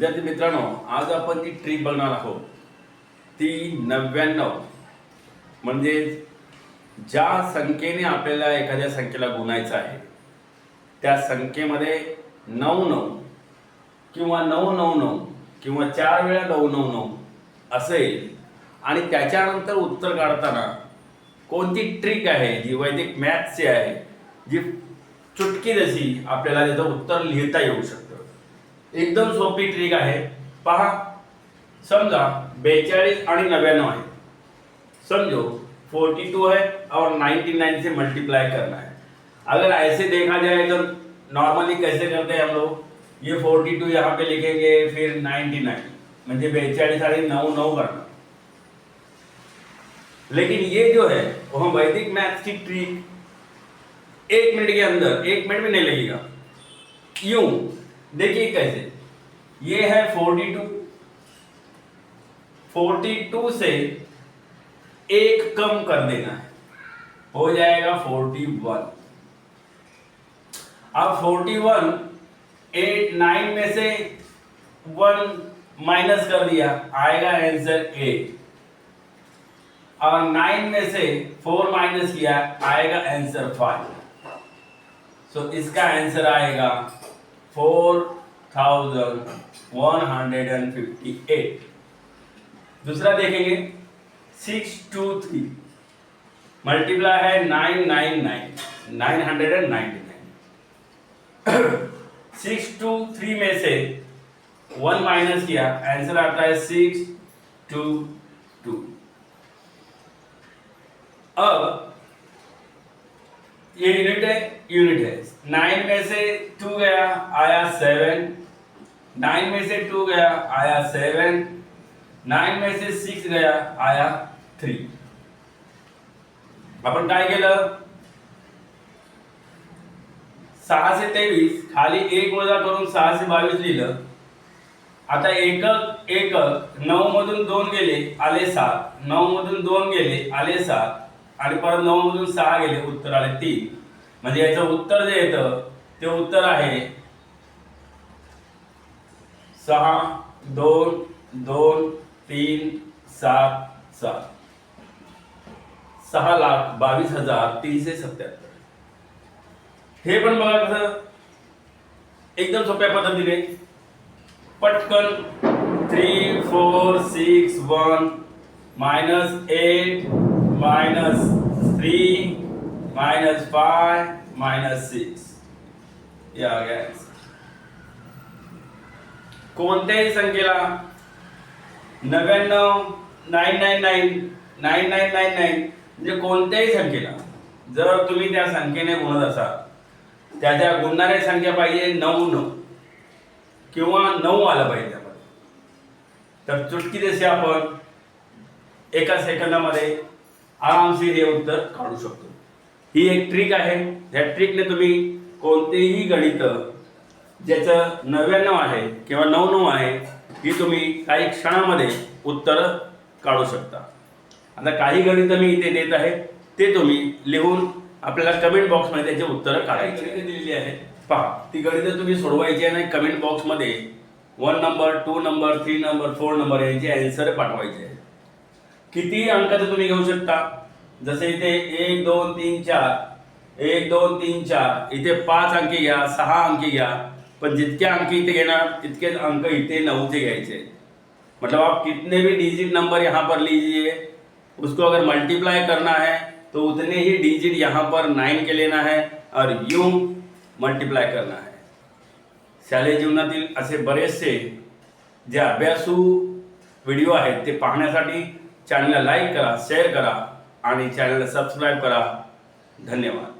विद्यार्थी मित्रांनो, आज आपण जी ट्रिक बघणार आहोत ती 99 म्हणजे ज्या संख्येने आपल्याला एखाद्या संख्येला गुणायचं आहे त्या संख्येमध्ये 99 किंवा 999 किंवा 4 वेळा 999 असेल आणि त्याच्यानंतर उत्तर काढताना कोणती ट्रिक आहे जी वैदिक मॅथ्सची आहे, जी चुटकी जशी आपल्याला त्याचं उत्तर लिहिता येऊ शकतं. एकदम सोपी ट्रिक आहे. पहा, समजा 42 आणि 99 है, समझो 42 है और 99 से मल्टीप्लाई करना है. अगर ऐसे देखा जाए तो नॉर्मली कैसे करते हैं हम लोग, ये 42 यहाँ पे लिखेंगे, फिर 99 म्हणजे 42 आणि 9 करना. लेकिन ये जो है वो हम वैदिक मैथ्स की ट्रिक 1 मिनट के अंदर, 1 मिनट भी नहीं लगेगा. यूं देखिए कैसे, ये है 42 से एक कम कर देना है, हो जाएगा 41. अब 41 8 9 में से 1 माइनस कर दिया, आएगा आंसर 8. और 9 में से 4 माइनस किया, आएगा आंसर 5. सो इसका आंसर आएगा 4158. दूसरा देखेंगे 623 मल्टीप्लाई है 999. 623 में से 1 माइनस किया, आंसर आता है 622. अब ये यूनिट है. 9 में से 2 गया, आया 7. 9 में से 2 गया, आया 7. 9 में से 6 गया, आया 3. आपण काय केलं, 6 से 23 खाली 1 वजा करून 6 से 22 लिहिलं. आता एकक 9 मधून 2 गेले, आले 7. 9 मधून 2 गेले, आले 7. आणि परत 9 मधून 6 गेले, उत्तर आले 3. म्हणजे याचं उत्तर जे येतं ते उत्तर आहे 6 2 2 3 7 7. 6,22,377. हे पण बघा कसं एकदम सोप्या पद्धतीने पटकन 3 4 6 1 -8 -3 -5 -6 या गया. कोणत्याही संख्येला 99 999 9999 म्हणजे कोणत्याही संख्येला जर तुम्ही त्या संख्येने गुणत असाल, त्याच्या गुणणारी संख्या पाहिजे 99 किंवा 9 आलं पाहिजे त्यामध्ये, तर चुटकी जशी आपण एका सेकंदामध्ये आरामशीर हे उत्तर काढू शकतो. ही एक ट्रिक आहे. या ट्रिकने तुम्ही कोणतेही गणित ज्याचं 99 आहे किंवा 99 आहे ही तुम्ही काही क्षणामध्ये उत्तर काढू शकता. आता काही गणित मी इथे देत आहे ते तुम्ही लिहून आपल्याला कमेंट बॉक्समध्ये त्याचे उत्तर काढायची दिलेली आहे. पहा, ती गणितं तुम्ही सोडवायची आणि कमेंट बॉक्समध्ये 1 नंबर 2 नंबर 3 नंबर 4 नंबर यांचे आन्सर पाठवायचे आहे. किती अंकाचं तुम्ही घेऊ शकता, जसे इथे 1 2 3 4 1 2 3 4 इथे 5 अंकी घ्या, 6 अंकी घ्या, पण जितके अंक इथे घेणार तितके अंक इथे 9 चे घ्यायचे. मतलब आप कितने भी डिजिट नंबर यहाँ पर लीजिए, उसको अगर मल्टीप्लाई करना है तो उतने ही डिजिट यहाँ पर 9 के लेना है और यूं मल्टीप्लाई करना है. शालेय जीवनातील असे बरेचसे जे अभ्यासू व्हिडिओ आहेत ते पाहण्यासाठी चॅनलला लाईक करा, शेअर करा आणि चॅनलला सबस्क्राईब करा. धन्यवाद.